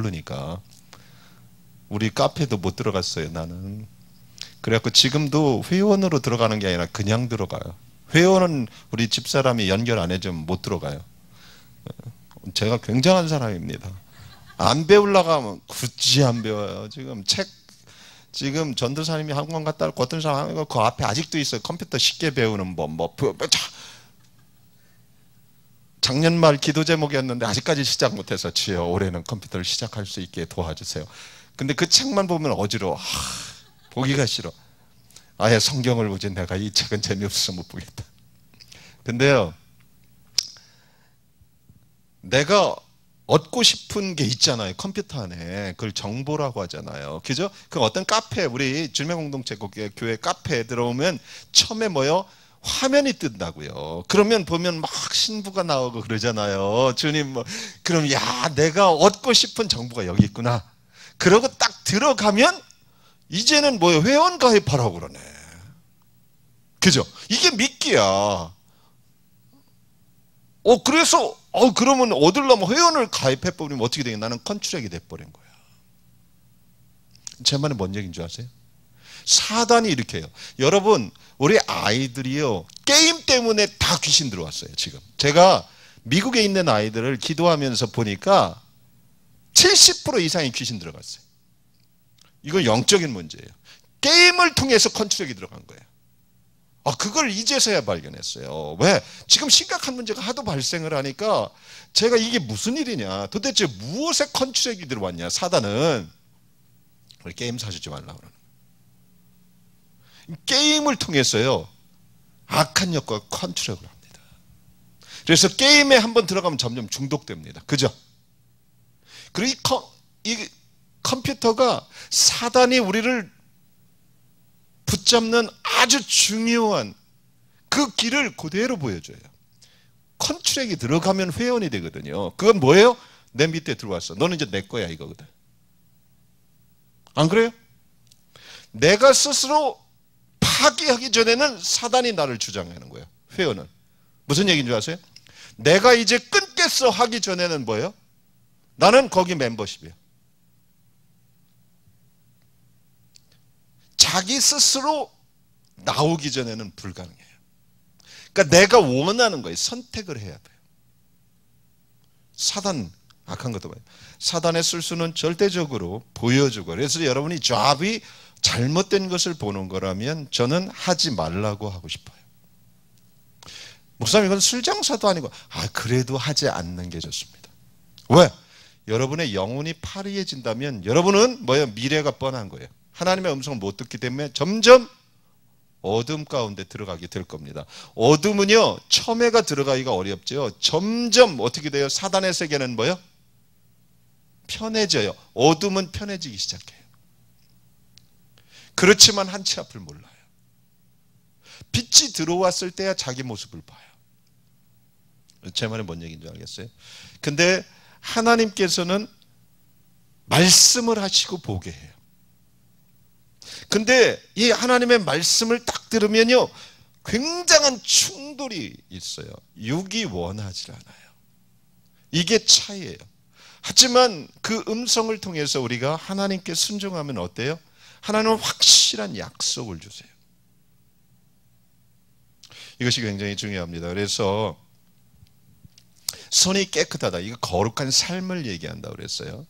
모르니까. 우리 카페도 못 들어갔어요, 나는. 그래갖고 지금도 회원으로 들어가는 게 아니라 그냥 들어가요. 회원은 우리 집사람이 연결 안 해주면 못 들어가요. 제가 굉장한 사람입니다. 안 배우려고 하면 굳이 안 배워요. 지금 전도사님이 한 권 갔다 왔고 어떤 사람 그 앞에 아직도 있어요. 컴퓨터 쉽게 배우는 작년 말 기도 제목이었는데 아직까지 시작 못해서 주여 올해는 컴퓨터를 시작할 수 있게 도와주세요. 근데 그 책만 보면 어지러워. 보기가 싫어. 아예 성경을 보지 내가 이 책은 재미없어서 못 보겠다. 근데요, 내가 얻고 싶은 게 있잖아요. 컴퓨터 안에. 그걸 정보라고 하잖아요. 그죠? 그 어떤 카페, 우리 주님의 공동체 교회 카페에 들어오면 처음에 뭐요? 화면이 뜬다고요. 그러면 보면 막 신부가 나오고 그러잖아요. 주님 그럼 내가 얻고 싶은 정보가 여기 있구나. 그러고 딱 들어가면 이제는 뭐예요? 회원 가입하라고 그러네. 그죠? 이게 믿기야. 그래서 그러면 얻으려면 회원을 가입해버리면 어떻게 되겠냐? 나는 컨트랙이 돼버린 거야. 제 말은 뭔 얘기인 줄 아세요? 사단이 이렇게 해요. 여러분, 우리 아이들이요, 게임 때문에 다 귀신 들어왔어요. 지금 제가 미국에 있는 아이들을 기도하면서 보니까 70% 이상이 귀신 들어갔어요. 이건 영적인 문제예요. 게임을 통해서 컨트롤이 들어간 거예요. 그걸 이제서야 발견했어요. 왜? 지금 심각한 문제가 하도 발생을 하니까 제가 이게 무슨 일이냐, 도대체 무엇에 컨트롤이 들어왔냐. 사단은 우리 게임 사주지 말라고 그러는 거예요. 게임을 통해서요 악한 역과 컨트롤을 합니다. 그래서 게임에 한번 들어가면 점점 중독됩니다. 그죠? 그리고 이 컴퓨터가 사단이 우리를 붙잡는 아주 중요한 그 길을 그대로 보여줘요. 컨트랙이 들어가면 회원이 되거든요. 그건 뭐예요? 내 밑에 들어왔어. 너는 이제 내 거야 이거거든. 안 그래요? 내가 스스로 파기하기 전에는 사단이 나를 주장하는 거예요. 회원은. 무슨 얘기인 줄 아세요? 내가 이제 끊겠어 하기 전에는 뭐예요? 나는 거기 멤버십이에요. 자기 스스로 나오기 전에는 불가능해요. 그러니까 내가 원하는 거예요. 선택을 해야 돼요. 사단, 악한 것도 봐요. 사단의 술수는 절대적으로 보여주고, 그래서 여러분이 잡이 잘못된 것을 보는 거라면 저는 하지 말라고 하고 싶어요. 목사님, 이건 술 장사도 아니고, 그래도 하지 않는 게 좋습니다. 왜? 여러분의 영혼이 파리해진다면 여러분은 뭐예요? 미래가 뻔한 거예요. 하나님의 음성을 못 듣기 때문에 점점 어둠 가운데 들어가게 될 겁니다. 어둠은요, 처음에가 들어가기가 어렵죠. 점점 어떻게 돼요? 사단의 세계는 뭐예요? 편해져요. 어둠은 편해지기 시작해요. 그렇지만 한치 앞을 몰라요. 빛이 들어왔을 때야 자기 모습을 봐요. 제 말은 뭔 얘기인지 알겠어요? 근데 하나님께서는 말씀을 하시고 보게 해요. 근데 이 하나님의 말씀을 딱 들으면요, 굉장한 충돌이 있어요. 육이 원하지 않아요. 이게 차이예요. 하지만 그 음성을 통해서 우리가 하나님께 순종하면 어때요? 하나님은 확실한 약속을 주세요. 이것이 굉장히 중요합니다. 그래서 손이 깨끗하다, 이거 거룩한 삶을 얘기한다고 그랬어요.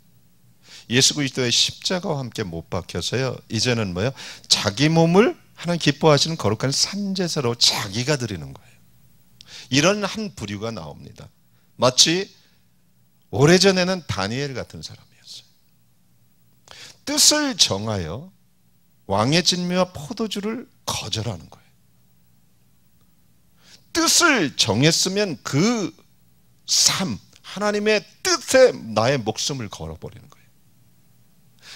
예수 그리스도의 십자가와 함께 못 박혀서요, 이제는 뭐예요? 자기 몸을 하나님 기뻐하시는 거룩한 산제사로 자기가 드리는 거예요. 이런 한 부류가 나옵니다. 마치 오래전에는 다니엘 같은 사람이었어요. 뜻을 정하여 왕의 진미와 포도주를 거절하는 거예요. 뜻을 정했으면 그 삶, 하나님의 뜻에 나의 목숨을 걸어버리는 거예요.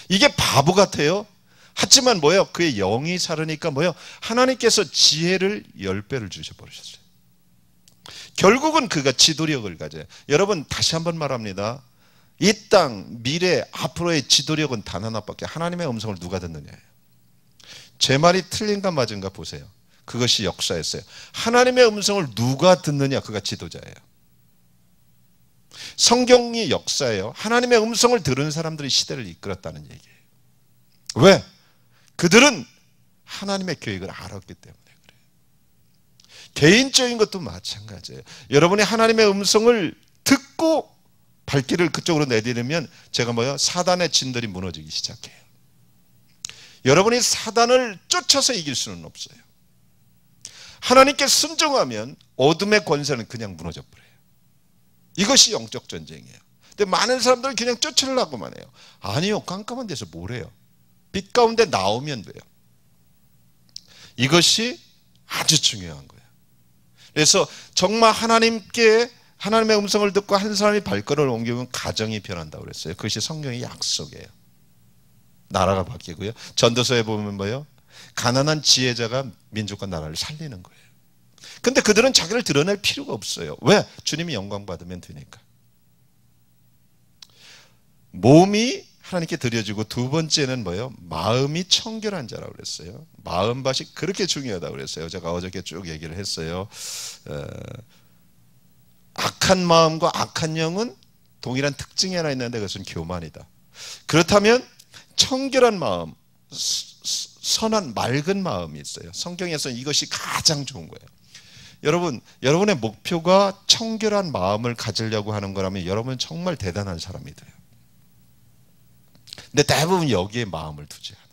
이게 바보 같아요. 하지만 뭐예요? 그의 영이 살으니까 뭐예요? 하나님께서 지혜를 10배를 주셔버리셨어요. 결국은 그가 지도력을 가져요. 여러분, 다시 한번 말합니다. 이 땅, 미래, 앞으로의 지도력은 단 하나밖에, 하나님의 음성을 누가 듣느냐예요. 제 말이 틀린가 맞은가 보세요. 그것이 역사였어요. 하나님의 음성을 누가 듣느냐, 그가 지도자예요. 성경이 역사예요. 하나님의 음성을 들은 사람들이 시대를 이끌었다는 얘기예요. 왜? 그들은 하나님의 계획을 알았기 때문에 그래요. 개인적인 것도 마찬가지예요. 여러분이 하나님의 음성을 듣고 발길을 그쪽으로 내디르면 제가 사단의 진들이 무너지기 시작해요. 여러분이 사단을 쫓아서 이길 수는 없어요. 하나님께 순종하면 어둠의 권세는 그냥 무너져 버려요. 이것이 영적 전쟁이에요. 근데 많은 사람들은 그냥 쫓으려고만 해요. 아니요, 깜깜한 데서 뭘 해요? 빛 가운데 나오면 돼요. 이것이 아주 중요한 거예요. 그래서 정말 하나님의 음성을 듣고 한 사람이 발걸음을 옮기면 가정이 변한다고 그랬어요. 그것이 성경의 약속이에요. 나라가 바뀌고요. 전도서에 보면 뭐예요? 가난한 지혜자가 민족과 나라를 살리는 거예요. 근데 그들은 자기를 드러낼 필요가 없어요. 왜? 주님이 영광 받으면 되니까. 몸이 하나님께 드려지고 두 번째는 뭐예요? 마음이 청결한 자라고 그랬어요. 마음밭이 그렇게 중요하다고 그랬어요. 제가 어저께 쭉 얘기를 했어요. 악한 마음과 악한 영은 동일한 특징이 하나 있는데 그것은 교만이다. 그렇다면 청결한 마음, 선한 맑은 마음이 있어요. 성경에서는 이것이 가장 좋은 거예요. 여러분, 여러분의 목표가 청결한 마음을 가지려고 하는 거라면 여러분은 정말 대단한 사람이 돼요. 근데 대부분 여기에 마음을 두지 않아요.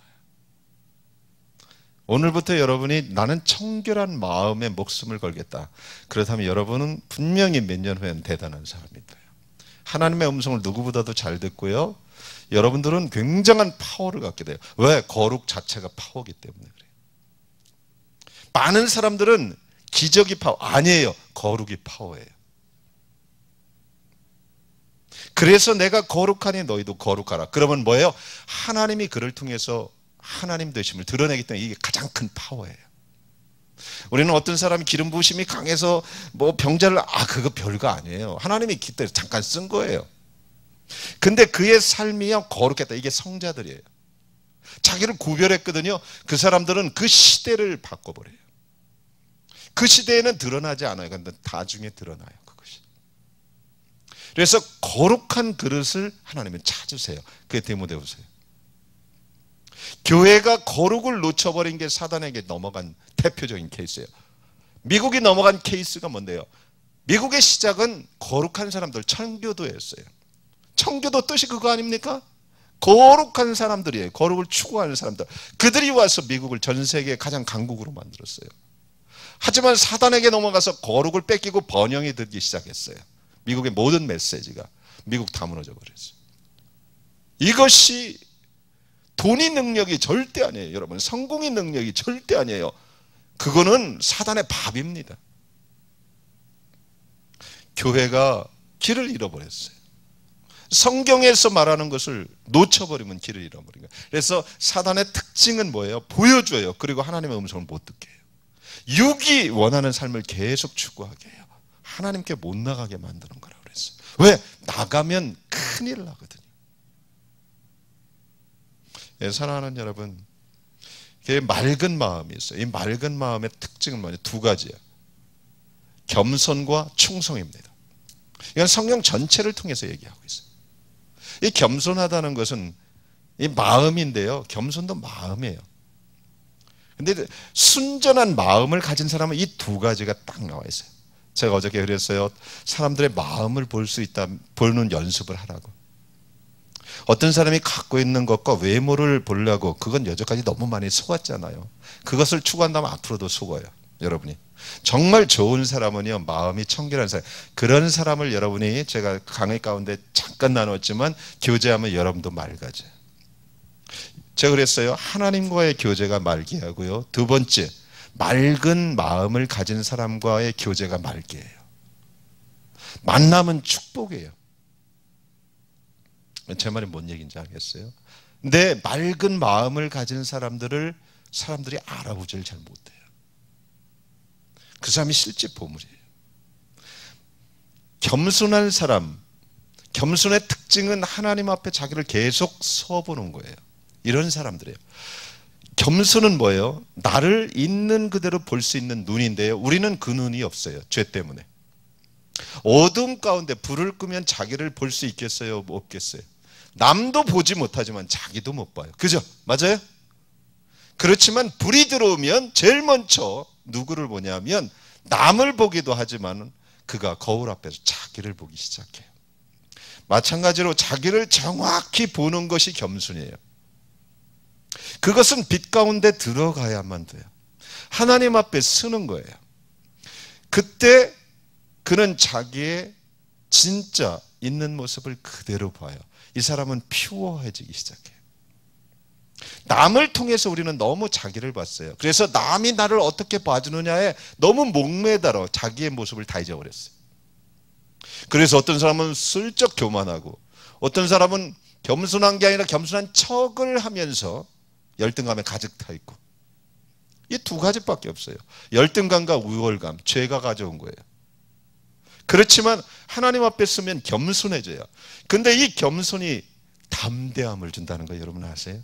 오늘부터 여러분이 나는 청결한 마음에 목숨을 걸겠다. 그렇다면 여러분은 분명히 몇 년 후에는 대단한 사람이 돼요. 하나님의 음성을 누구보다도 잘 듣고요. 여러분들은 굉장한 파워를 갖게 돼요. 왜? 거룩 자체가 파워이기 때문에 그래요. 많은 사람들은 기적이 파워, 아니에요. 거룩이 파워예요. 그래서 내가 거룩하니 너희도 거룩하라. 그러면 뭐예요? 하나님이 그를 통해서 하나님 되심을 드러내기 때문에 이게 가장 큰 파워예요. 우리는 어떤 사람이 기름 부으심이 강해서 병자를 그거 별거 아니에요. 하나님이 그때 잠깐 쓴 거예요. 근데 그의 삶이요 거룩했다. 이게 성자들이에요. 자기를 구별했거든요. 그 사람들은 그 시대를 바꿔버려요. 그 시대에는 드러나지 않아요. 근데 나중에 드러나요. 그것이. 그래서 거룩한 그릇을 하나님은 찾으세요. 그게 디모데후서예요. 교회가 거룩을 놓쳐버린 게 사단에게 넘어간 대표적인 케이스예요. 미국이 넘어간 케이스가 뭔데요? 미국의 시작은 거룩한 사람들, 청교도였어요. 청교도 뜻이 그거 아닙니까? 거룩한 사람들이에요. 거룩을 추구하는 사람들. 그들이 와서 미국을 전 세계 가장 강국으로 만들었어요. 하지만 사단에게 넘어가서 거룩을 뺏기고 번영이 들기 시작했어요. 미국의 모든 메시지가 미국 다 무너져 버렸어요. 이것이 돈이 능력이 절대 아니에요. 여러분, 성공의 능력이 절대 아니에요. 그거는 사단의 밥입니다. 교회가 길을 잃어버렸어요. 성경에서 말하는 것을 놓쳐버리면 길을 잃어버린 거예요. 그래서 사단의 특징은 뭐예요? 보여줘요. 그리고 하나님의 음성을 못 듣게 해요. 육이 원하는 삶을 계속 추구하게 해요. 하나님께 못 나가게 만드는 거라고 그랬어요. 왜? 나가면 큰일 나거든요. 예, 사랑하는 여러분, 맑은 마음이 있어요. 이 맑은 마음의 특징은 뭐냐? 두 가지예요. 겸손과 충성입니다. 이건 성경 전체를 통해서 얘기하고 있어요. 이 겸손하다는 것은 이 마음인데요. 겸손도 마음이에요. 근데 순전한 마음을 가진 사람은 이 두 가지가 딱 나와 있어요. 제가 어저께 그랬어요. 사람들의 마음을 볼 수 있다, 보는 연습을 하라고. 어떤 사람이 갖고 있는 것과 외모를 보려고 그건 여태까지 너무 많이 속았잖아요. 그것을 추구한다면 앞으로도 속어요. 여러분이. 정말 좋은 사람은요, 마음이 청결한 사람. 그런 사람을 여러분이 제가 강의 가운데 잠깐 나눴지만 교제하면 여러분도 맑아져요. 제가 그랬어요. 하나님과의 교제가 맑게 하고요. 두 번째, 맑은 마음을 가진 사람과의 교제가 맑게 해요. 만남은 축복이에요. 제 말이 뭔 얘기인지 알겠어요? 근데 맑은 마음을 가진 사람들이 알아보지를 잘 못해요. 그 사람이 실제 보물이에요. 겸손한 사람, 겸손의 특징은 하나님 앞에 자기를 계속 서보는 거예요. 이런 사람들이에요. 겸손은 뭐예요? 나를 있는 그대로 볼 수 있는 눈인데요. 우리는 그 눈이 없어요. 죄 때문에. 어둠 가운데 불을 끄면 자기를 볼 수 있겠어요? 없겠어요? 남도 보지 못하지만 자기도 못 봐요. 그죠? 맞아요? 그렇지만 불이 들어오면 제일 먼저 누구를 보냐면 남을 보기도 하지만 그가 거울 앞에서 자기를 보기 시작해요. 마찬가지로 자기를 정확히 보는 것이 겸손이에요. 그것은 빛 가운데 들어가야만 돼요. 하나님 앞에 서는 거예요. 그때 그는 자기의 진짜 있는 모습을 그대로 봐요. 이 사람은 퓨어해지기 시작해요. 남을 통해서 우리는 너무 자기를 봤어요. 그래서 남이 나를 어떻게 봐주느냐에 너무 목매달아 자기의 모습을 다 잊어버렸어요. 그래서 어떤 사람은 슬쩍 교만하고 어떤 사람은 겸손한 게 아니라 겸손한 척을 하면서 열등감에 가득 타 있고, 이 두 가지밖에 없어요. 열등감과 우월감, 죄가 가져온 거예요. 그렇지만 하나님 앞에 서면 겸손해져요. 근데 이 겸손이 담대함을 준다는 거 여러분 아세요?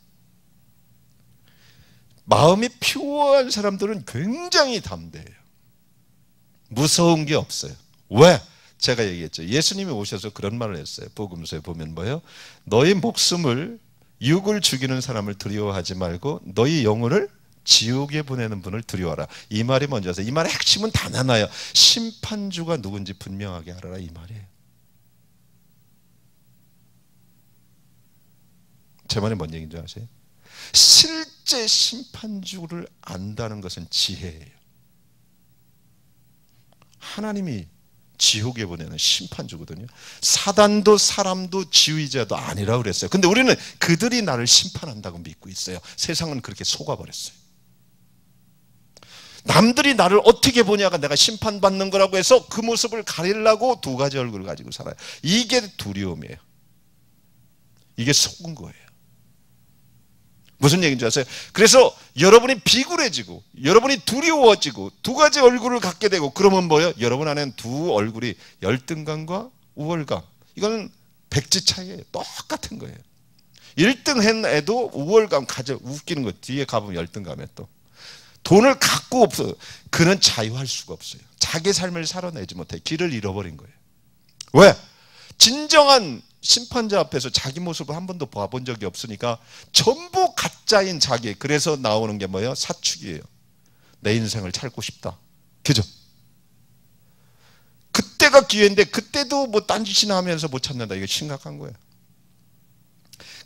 마음이 퓨어한 사람들은 굉장히 담대해요. 무서운 게 없어요. 왜? 제가 얘기했죠. 예수님이 오셔서 그런 말을 했어요. 복음서에 보면 뭐예요? 너희 목숨을 육을 죽이는 사람을 두려워하지 말고 너희 영혼을 지옥에 보내는 분을 두려워하라. 이 말이 먼저서 이 말의 핵심은 단 하나예요. 심판주가 누군지 분명하게 알아라, 이 말이에요. 제 말이 뭔 얘기인 줄 아세요? 실제 심판주를 안다는 것은 지혜예요. 하나님이 지옥에 보내는 심판주거든요. 사단도 사람도 지휘자도 아니라고 그랬어요. 근데 우리는 그들이 나를 심판한다고 믿고 있어요. 세상은 그렇게 속아버렸어요. 남들이 나를 어떻게 보냐가 내가 심판받는 거라고 해서 그 모습을 가리려고 두 가지 얼굴을 가지고 살아요. 이게 두려움이에요. 이게 속은 거예요. 무슨 얘기인 줄 아세요? 그래서 여러분이 비굴해지고 여러분이 두려워지고 두 가지 얼굴을 갖게 되고, 그러면 뭐예요? 여러분 안에는 두 얼굴이 열등감과 우월감, 이건 백지 차이예요. 똑같은 거예요. 1등 한 애도 우월감 가져. 웃기는 거 뒤에 가보면 열등감에 또 돈을 갖고 없어요. 그는 자유할 수가 없어요. 자기 삶을 살아내지 못해 길을 잃어버린 거예요. 왜? 진정한 심판자 앞에서 자기 모습을 한 번도 봐본 적이 없으니까 전부 가짜인 자기. 그래서 나오는 게 뭐예요? 사축이에요. 내 인생을 찾고 싶다. 그죠? 그때가 기회인데 그때도 뭐 딴짓이나 하면서 못 찾는다. 이거 심각한 거예요.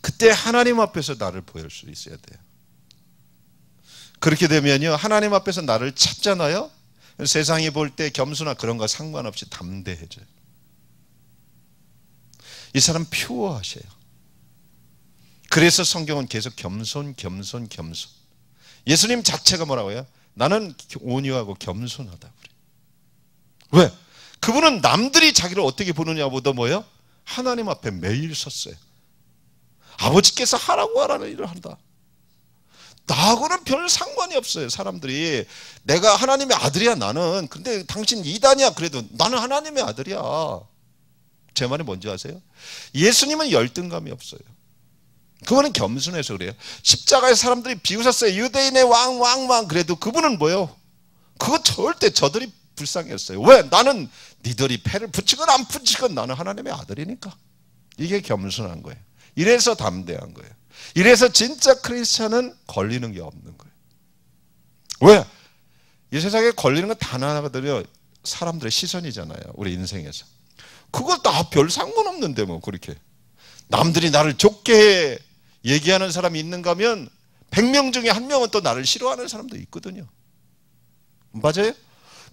그때 하나님 앞에서 나를 보일 수 있어야 돼요. 그렇게 되면요, 하나님 앞에서 나를 찾잖아요. 세상이 볼 때 겸손한 그런 거 상관없이 담대해져요. 이 사람 퓨어하셔요. 그래서 성경은 계속 겸손. 예수님 자체가 뭐라고 해요? 나는 온유하고 겸손하다 그래요. 왜? 그분은 남들이 자기를 어떻게 보느냐보다 뭐예요? 하나님 앞에 매일 섰어요. 아버지께서 하라는 일을 한다. 나하고는 별 상관이 없어요. 사람들이 내가 하나님의 아들이야 나는. 근데 당신 이단이야. 그래도 나는 하나님의 아들이야. 제 말이 뭔지 아세요? 예수님은 열등감이 없어요. 그거는 겸손해서 그래요. 십자가에 사람들이 비웃었어요. 유대인의 왕. 그래도 그분은 뭐예요? 그거 절대 저들이 불쌍했어요. 왜? 나는 니들이 패를 붙이건 안 붙이건 나는 하나님의 아들이니까. 이게 겸손한 거예요. 이래서 담대한 거예요. 이래서 진짜 크리스찬은 걸리는 게 없는 거예요. 왜? 이 세상에 걸리는 건 단 하나거든요. 사람들의 시선이잖아요. 우리 인생에서. 그거 다 별 상관없는데 뭐 그렇게. 남들이 나를 좋게 얘기하는 사람이 있는가 하면 100명 중에 1명은 또 나를 싫어하는 사람도 있거든요. 맞아요?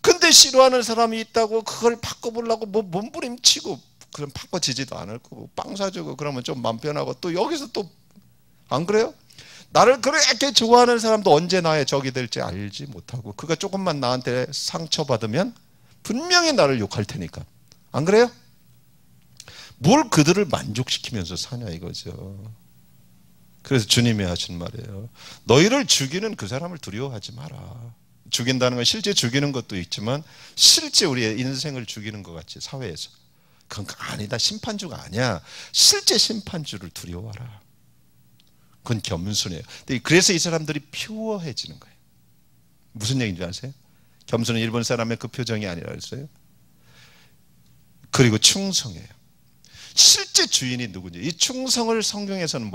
근데 싫어하는 사람이 있다고 그걸 바꿔보려고 뭐 몸부림치고 그럼 바꿔지지도 않을 거고 빵 사주고 그러면 좀 맘 편하고 또 여기서 또 안 그래요? 나를 그렇게 좋아하는 사람도 언제 나의 적이 될지 알지 못하고 그가 조금만 나한테 상처받으면 분명히 나를 욕할 테니까. 안 그래요? 뭘 그들을 만족시키면서 사냐 이거죠. 그래서 주님이 하신 말이에요. 너희를 죽이는 그 사람을 두려워하지 마라. 죽인다는 건 실제 죽이는 것도 있지만 실제 우리의 인생을 죽이는 것 같이 사회에서. 그건 아니다. 심판주가 아니야. 실제 심판주를 두려워하라. 그건 겸손이에요. 그래서 이 사람들이 퓨어해지는 거예요. 무슨 얘기인지 아세요? 겸손은 일본 사람의 그 표정이 아니라 그랬어요. 그리고 충성해요. 실제 주인이 누구냐? 이 충성을 성경에서는